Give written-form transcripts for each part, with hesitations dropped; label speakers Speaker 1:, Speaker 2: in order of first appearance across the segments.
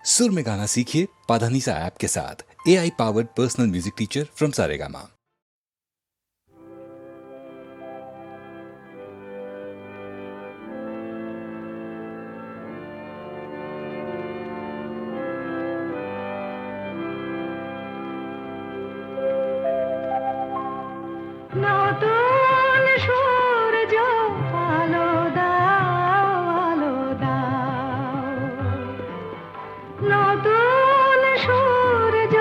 Speaker 1: सुर में गाना सीखिए पाधानीसा ऐप के साथ। AI powered personal music teacher from Saregama.
Speaker 2: নতুন সূর্য আলো দাও, নতুন সূর্য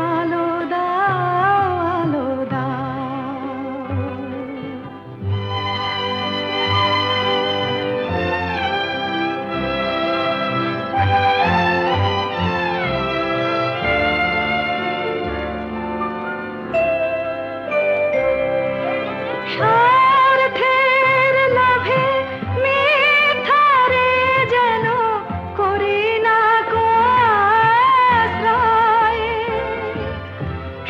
Speaker 2: আলো দাও। স্বার্থের লোভে মিথ্যারে যেন করি না কো আশ্রয়,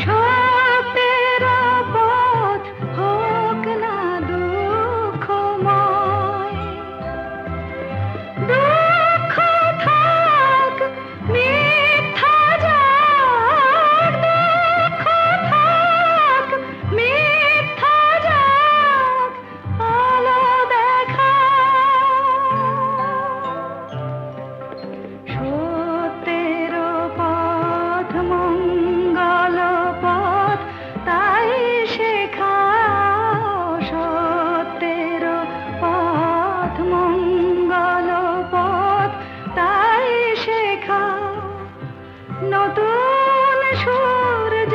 Speaker 2: সত্যের পথ হোক না দুঃখময়। দুঃখ থাক মিথ্যা যাক, দুঃখ থাক মিথ্যা যাক, আলো দেখা সত্যের পথ মঙ্গল পথ, তাই শেখাও সত্যের পথ মঙ্গল পথ, তাই শেখাও। নতুন সূর্য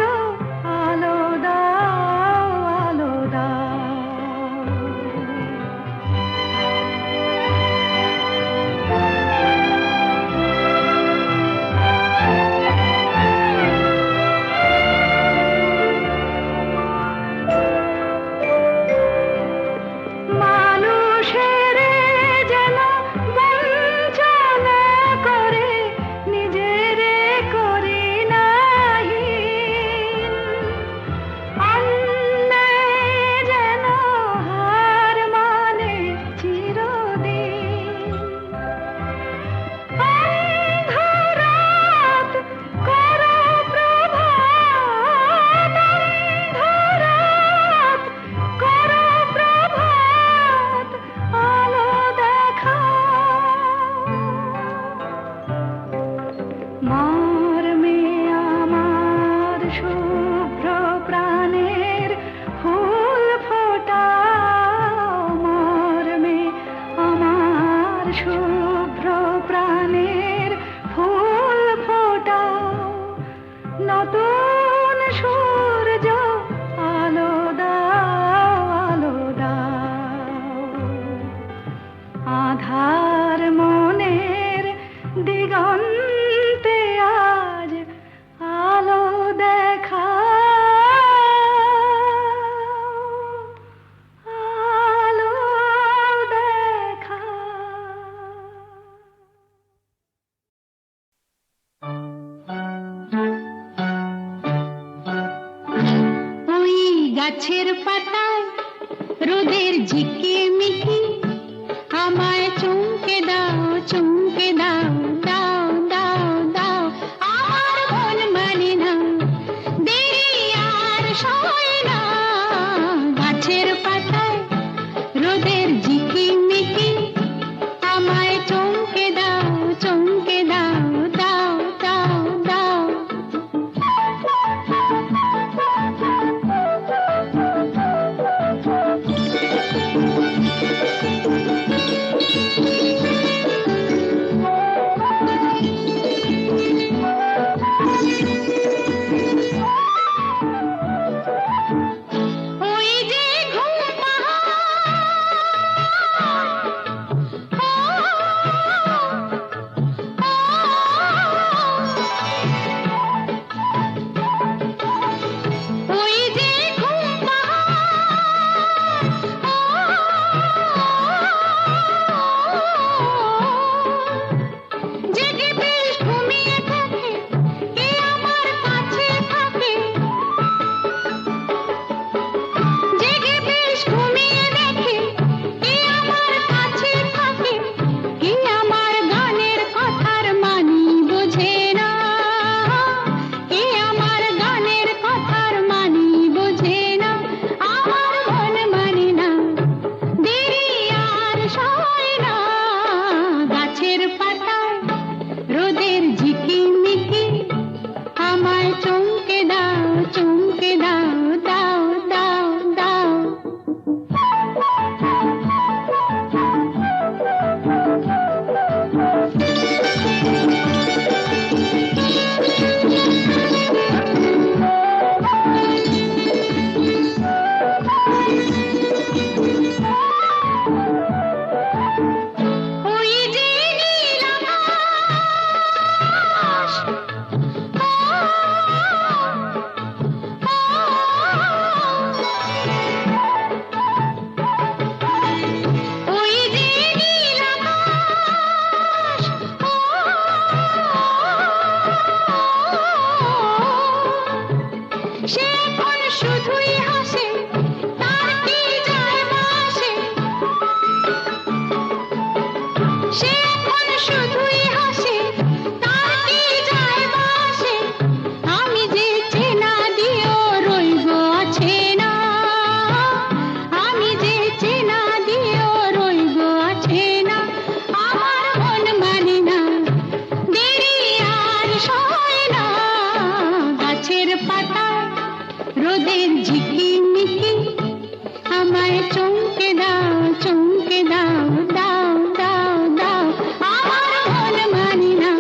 Speaker 2: আলো দাও। মানুষের যেন বঞ্চনা করে নিজের করি নাহিন, অন্যায় যেন হার মানে চিরদিন। অন্ধরাত করো প্রভাত, অন্ধরাত করো প্রভাত, আলো দেখাও। মর্মে আমার শুভ্র প্রাণের ফুল ফোটাও, মর্মে আমার শুভ্র প্রাণের ফুল ফোটাও। নতুন সূর্য আলো দাও। আধার মনের দিগন্তে আজ আলো দেখাও, আলো দেখাও। ওই গাছের পাতায় রোদের ঝিকিমিকি, আমায় চমকে দাও, চমকে দাও, দাও দাও দাও। আমার মন মানে না, দেরি আর সয় না। গাছের পাতায় রোদের ঝিকিমিকি, আমায় চমকে দাও, চমকে দাও, দাও দাও দাও। ওই যে ঘুম ওই যে ঘুম জেগে বেশ ঘুমিয়ে থাকে, কে আমার কাছে থাকে। জেগে বেশ ঘুমিয়ে দেখে, কে আমার কাছে থাকে। কে আমার গানের কথার মানি বোঝে। রোদের ঝিকিমিকি আমায় চমকে দাও চমকে দাও দাও দাও দাও আমার মন মানি না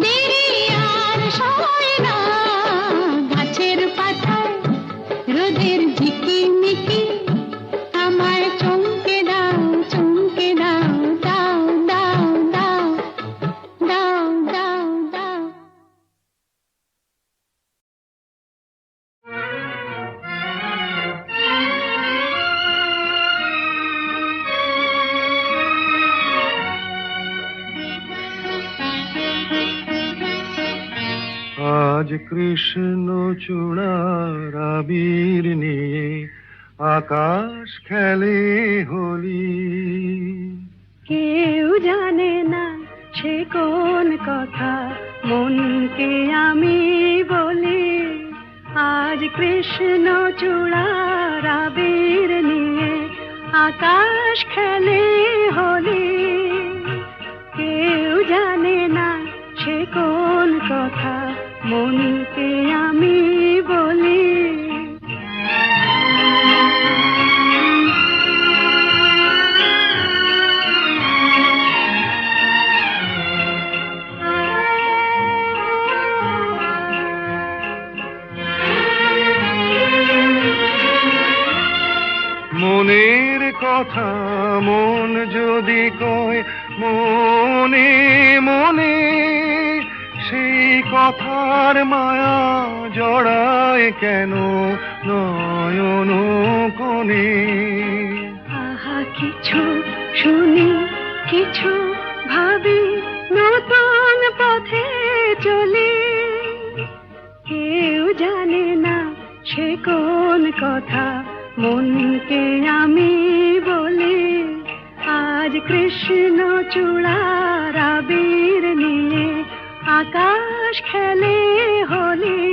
Speaker 2: দেরি আর সয় না গাছের পাতায় রোদের ঝিকিমিকি আমায় চমকে দাও চমকে দাও দাও দাও দাও দাও দাও দাও
Speaker 3: আজ কৃষ্ণ চূড়ার আবির নিয়ে আকাশ খেলে হোলি।
Speaker 4: কেউ জানে না সে কোন কথা মনকে আমি বলি। আজ কৃষ্ণ চূড়ার আবির নিয়ে আকাশ খেলে হোলি। কেউ জানে না সে কোন কথা মনকে আমি বলি।
Speaker 3: মনের কথা মন যদি কয় মনে মনে, সেই কথার মায়া জড়ায় কেন নয়ন কোণে।
Speaker 4: আহা কিছু শুনি কিছু ভাবি নতুন পথে চলি। কেউ জানে না সে কোন কথা মনকে আমি বলি। আজ কৃষ্ণ চূড়ার আবির নিয়ে আকাশ খেলে হোলি।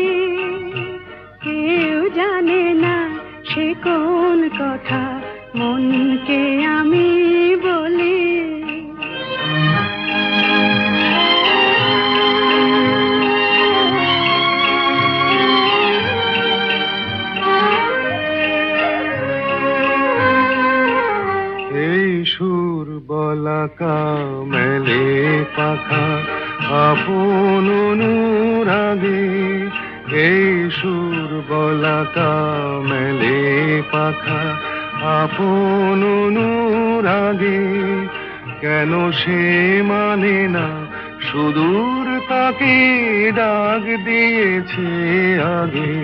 Speaker 4: কেউ জানে না সে কোন কথা মনকে আমি বলি।
Speaker 3: এই সুর বলাকা মেলে পাখা আপন অনুরাগে। এই সুর বলাকা মেলে পাখা আপন অনুরাগে। কেন সে মানে না সুদূর তাকে ডাক দিয়েছে আগে।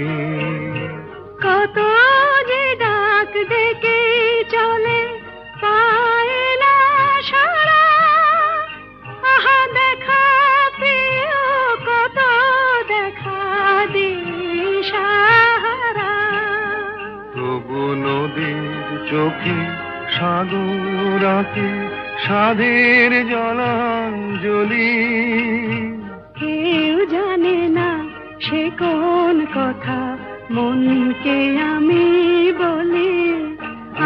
Speaker 4: কত যে ডাক ডেকে চলে পায় না সারা। আহা দেখা প্রিয় কত দেখা দিশাহারা।
Speaker 3: তবু নদীর চোখে সাগর আঁকে সাধের জলাঞ্জলি।
Speaker 4: কেউ জানে না সে কোন কথা মনকে আমি বলি।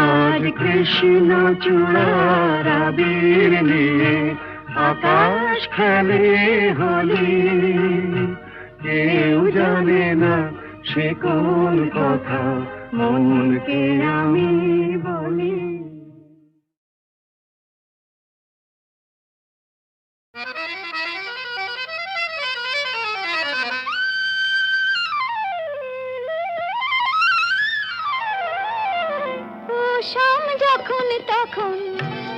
Speaker 3: আজ কৃষ্ণ চূড়ার আবির নিয়ে আকাশ খেলে হোলি। কেউ জানে না সে কোন কথা মনকে আমি বলি।
Speaker 2: শাম যখন তখন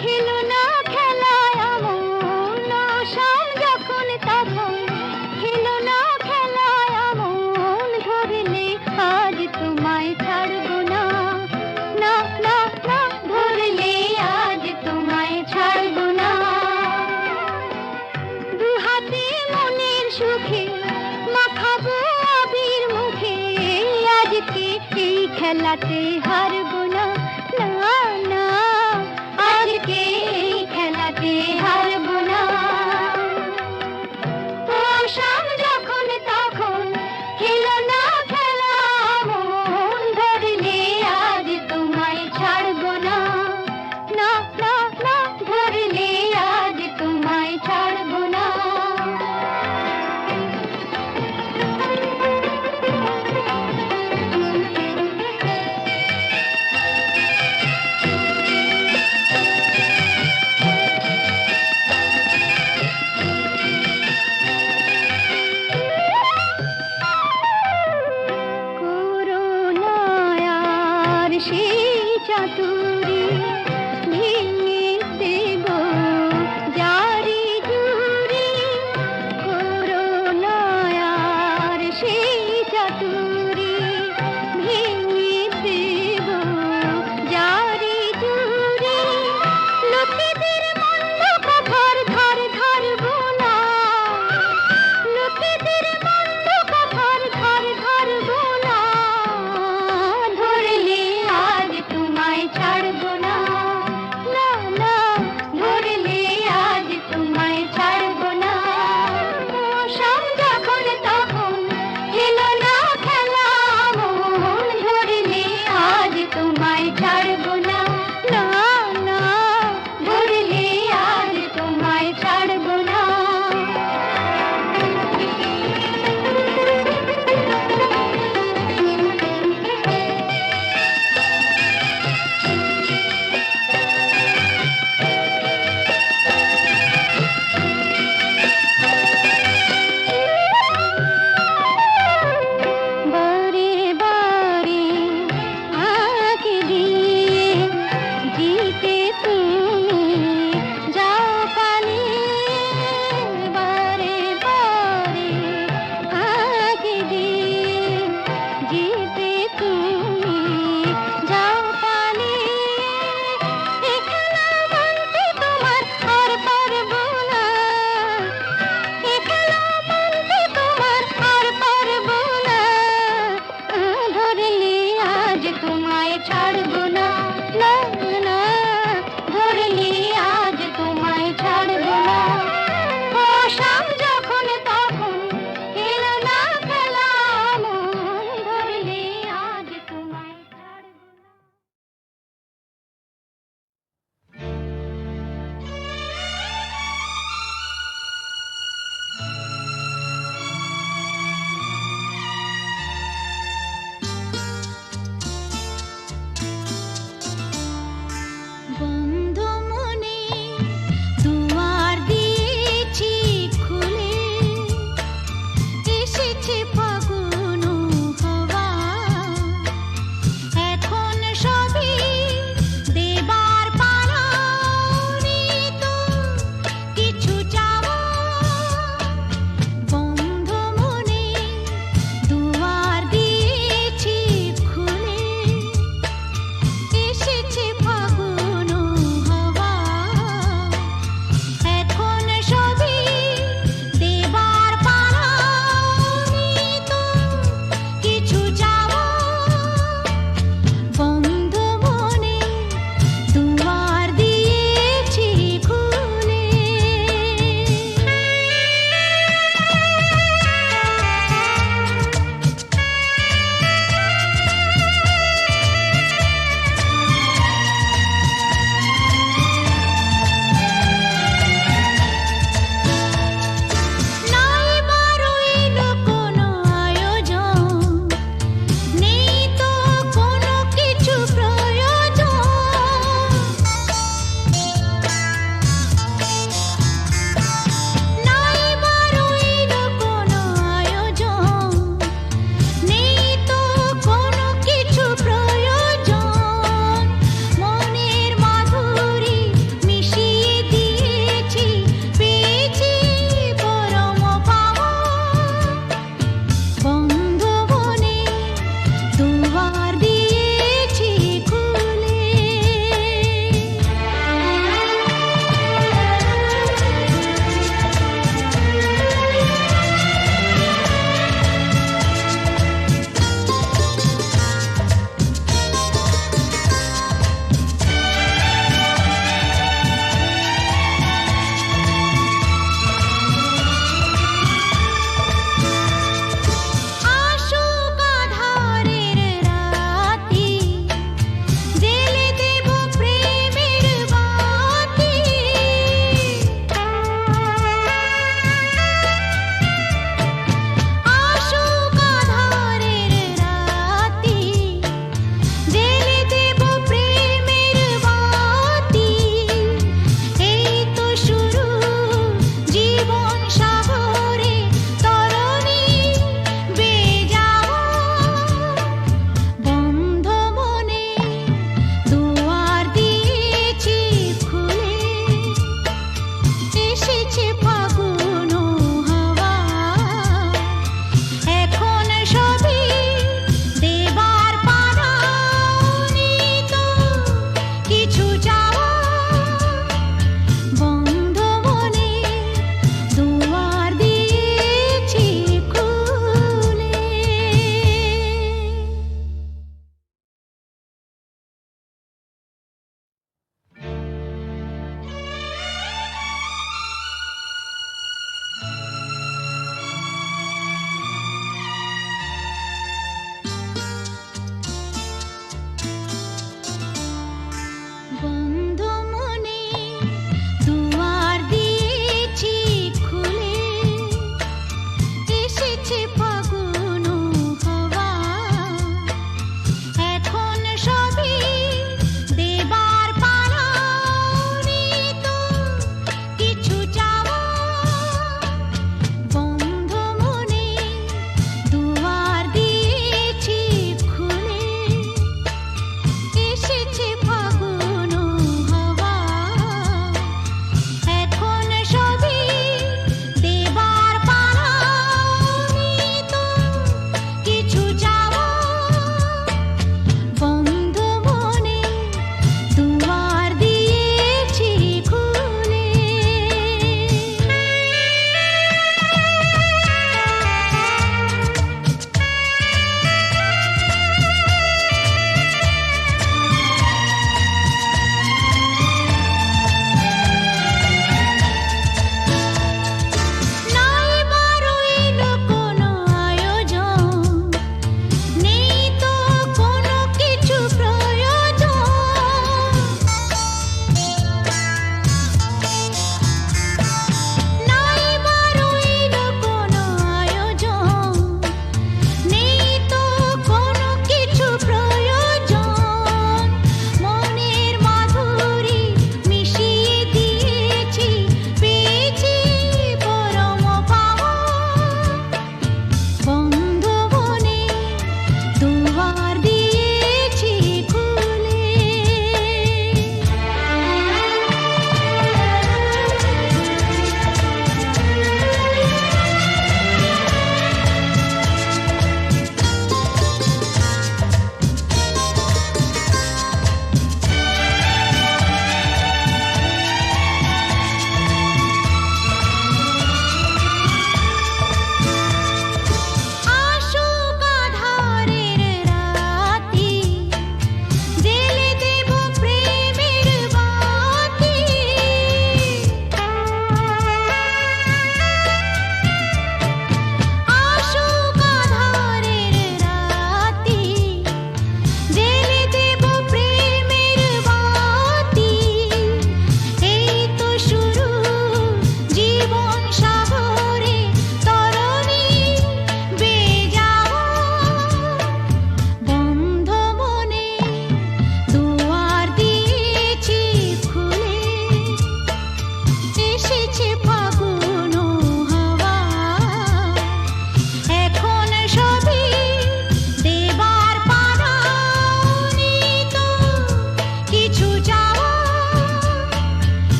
Speaker 2: খেলো না খেলায় আমন। শাম যখন তখন খেলো না খেলায় আমন। ধরলে আজ তোমায় ছাড়বো না না না না। ধরলে আজ তোমায় ছাড়বো না। দুহাতে মনের সুখে মাখাবো আবির মুখে। আজকে এই খেলাতে হারবো না না না। আজকে এই খেলাতে হারবো না। ও শাম যখন তখন খেলো না খেলা মন। ধরলে আজ তোমায় ছাড়বো না না না না। ধরলে আজ তোমায় ছাড়বো না।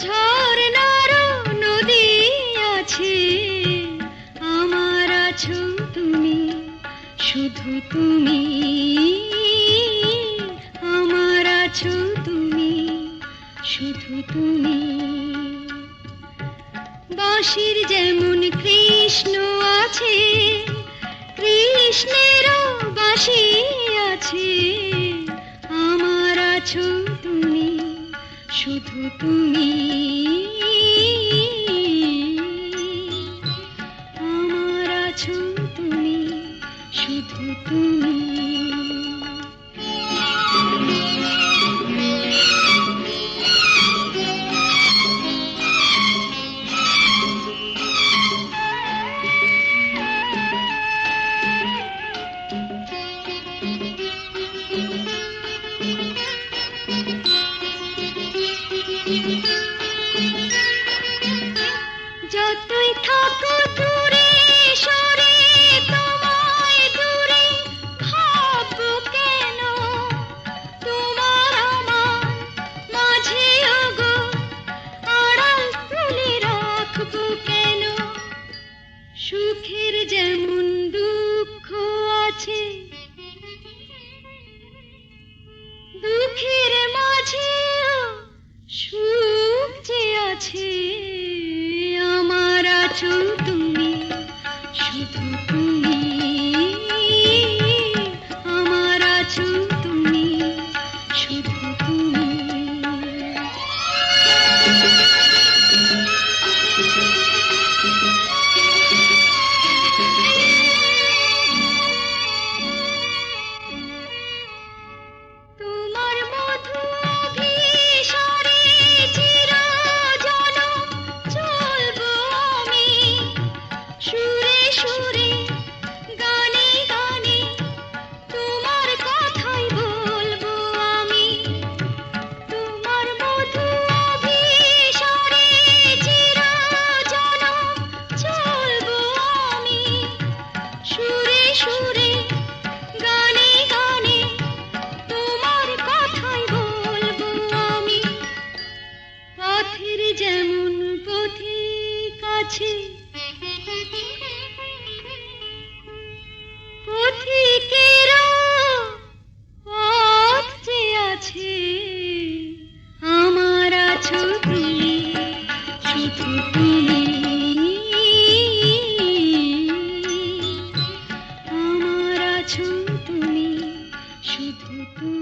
Speaker 4: ঝর্ণারও নদী আছে, আমার আছো তুমি, শুধু তুমি, আমার আছো তুমি, শুধু তুমি। বাঁশির যেমন কৃষ্ণ আছে, কৃষ্ণেরও বাঁশি আছে, আমার আছো তুমি, শুধু তুমি, আমার আছো তুমি, শুধু তুমি। যতই থাকো দূরে সরে, তোমায় দূরে ভাববো কেন, তোমার আমার মাঝে ওগো আড়াল তুলে রাখবো কেন। সুখের যেমন দুঃখ আছে, দুঃখের মাঝেও সুখ যে আছে, আমার আছো তুমি, শুধু তুমি, আমার আছো তুমি, শুধু তুমি। তোমার মধু অভিসারে চিরজনম চলবো আমি, সুরে সুরে গানে গানে তোমার কথাই বলবো আমি। তোমার মধু অভিসারে চিরজনম চলবো আমি, সুরে সুরে গানে গানে তোমার কথাই বলবো আমি। পথের যেমন পথিক আছে, পথিকেরও পথ যে আছে, আমার আছো তুমি, শুধু তুমি, আমার আছো তুমি, শুধু তুমি।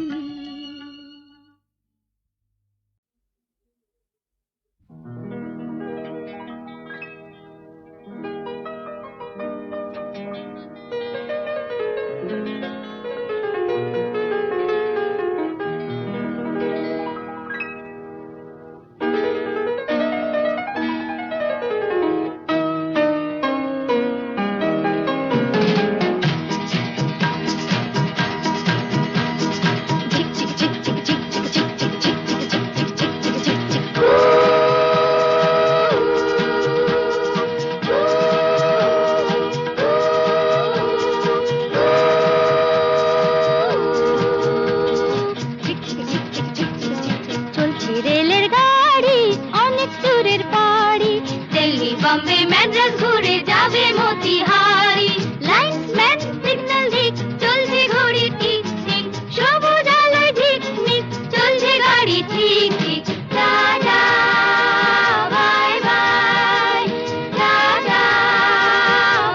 Speaker 4: চলছে রেলের গাড়ি, অনেক দূরের পাড়ি, দিল্লি বম্বে ম্যাড্রাস ঘুরে যাবে মতিহারি। লাইনম্যান সিগন্যাল দিক, চলছে ঘড়ি ঠিক ঠিক, সবুজ আলোয় ঝিকমিক, চলছে গাড়ি ঠিক ঠিক। Tata bye bye, tata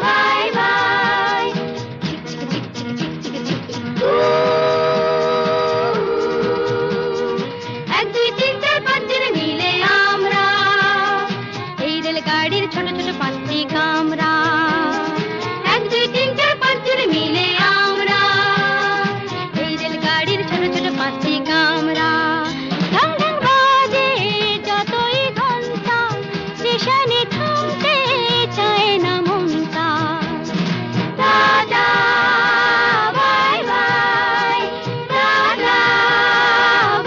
Speaker 4: bye by. এক দুই তিন চার পাঁচ জন মিলে আমরা এই রেলগাড়ির ছোট ছোট পাঁচটি কামরা। এক দুই তিন চার পাঁচ জন মিলে আমরা এই রেলগাড়ির ছোট ছোট পাঁচটি কামরা। ঢং ঢং বাজে যতই ঘন্টা, স্টেশনে থামতে চায় না মনটা। Tata bye bye, tata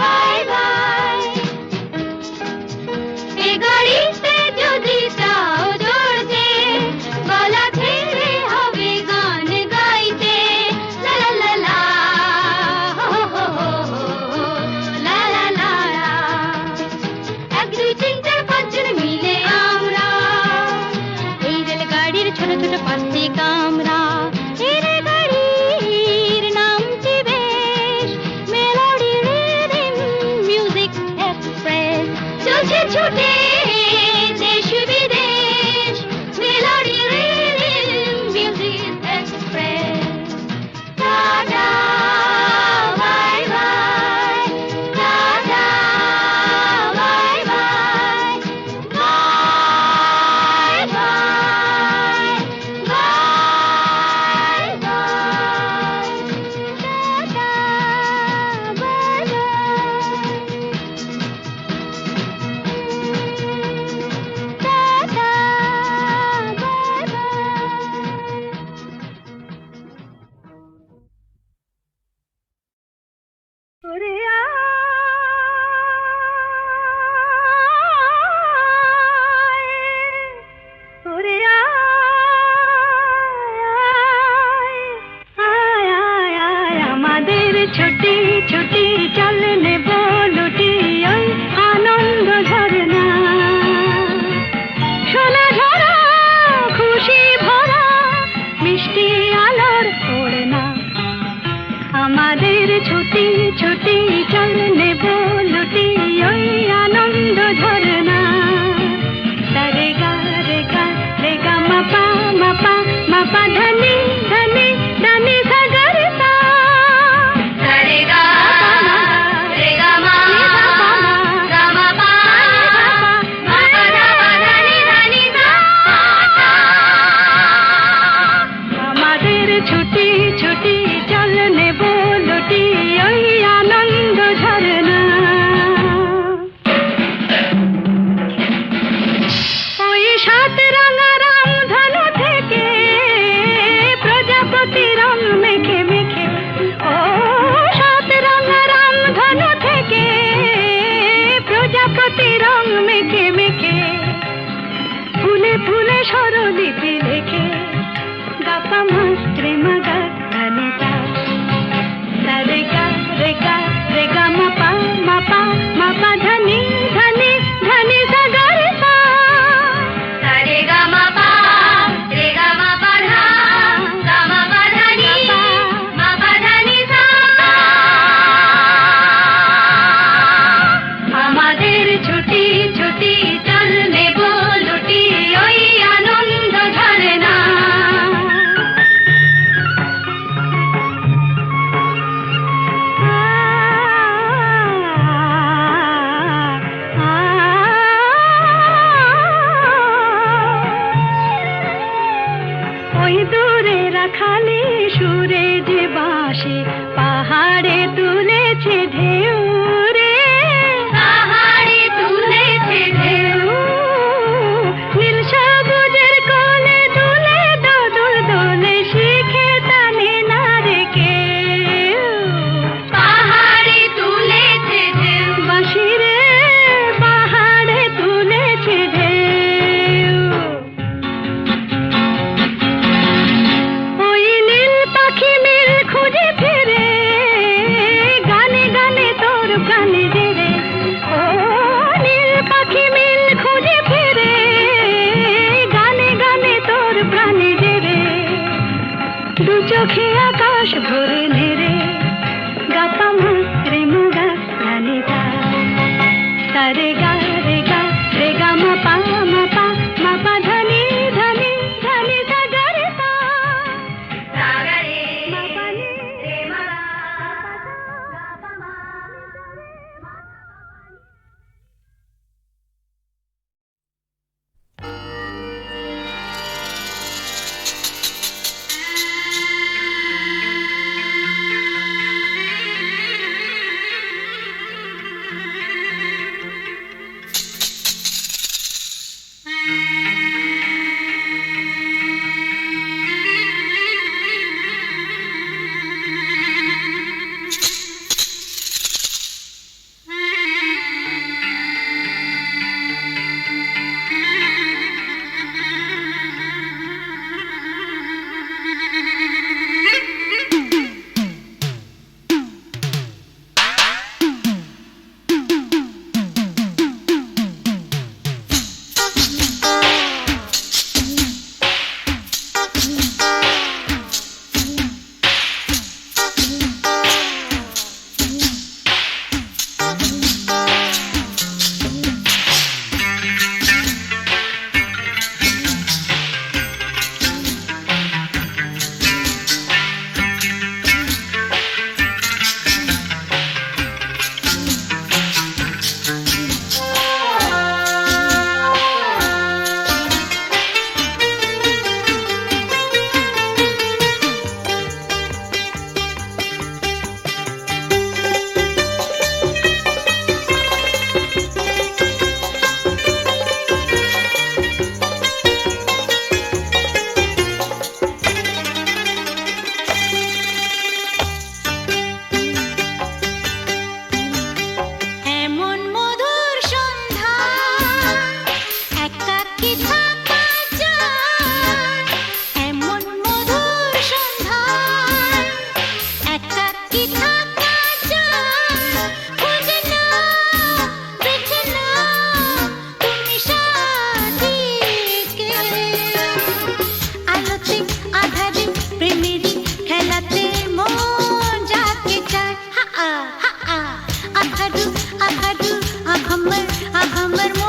Speaker 4: bye bye. এ গাড়িতে যদি চাও চড়তে, গলা ছেড়ে হবে গান গাইতে। লা লা লা লা, হো হো হো হো, লা লা লা। এক দুই তিন চার
Speaker 2: কামরা এরে গাড়ির নামটি বেশ মেলোডি রিদিম মিউজিক এক্সপ্রেস চলছে ছুটে দেশ বিদেশ melody rhythm music express tata bye bye tata bye bye bye bye bye bye tata আমাদের ছুটি ছুটি চল নেব লুটি ওই আনন্দ ঝরনা সোনা ঝরা খুশি ভরা মিষ্টি আলোর ওড়না আমাদের ছুটি ছুটি চল নেব লুটি ওই আনন্দ ঝরনা রে গা রে গা রে গা মাপা মাপা মাপা ধনি ধনি ধনি সাগর সা রে গা রে গা মা গা মা পা মা পা ধা পা ধনি ধনি সা আমাদের ছুটি ছুটি চল নেব লুটি ওই আনন্দ ঝরনা ওই সাত রাঙা রামধনু থেকে প্রজাপতি রং মেখে মেখে ও সাত রাঙা রামধনু থেকে প্রজাপতি রং মেখে মেখে ফুলে ফুলে স্বরলিপি লেখে গাপা মাস্ত্রে মাগা ধনিতা রে গা রে গা রে গা মাপা মাপা মাপা ধনি ধনি ধনি সাগর সা রে গা মাপা রে গা মাপা ধা গা মাপা ধনি মাপা ধনি সা আমাদের ছুটি ছুটি চল নেব লুটি ওই আনন্দ ঝরনা ওই দূরে রাখালি সুরে যে বাঁশি পাহাড়ে তুলেছে ঢেউ রে পাহাড়ে তুলেছে ঢেউ নীল সবুজের কোলে দুলে দোদুল দোলে শিখে টানে না রে কেউ পাহাড়ে তুলেছে ঢেউ বাঁশি রে পাহাড়ে তুলেছে ঢেউ ওই নীল পাখি মিল খুঁজে ফিরে গানে গানে তোর প্রাণে জেরে ও নীল পাখি মিল খুঁজে ফিরে গানে গানে তোর প্রাণে জেরে দু চোখে আকাশ ভরে নেরে গাপা মাস্ত্রে মুগা ধনিতা রে গা রে গা রে গা মাপা মাপা মাপা ধনি ধনি ধনি সাগর সা সাগরে মাপা নি রে মা গাপা মা
Speaker 4: আমার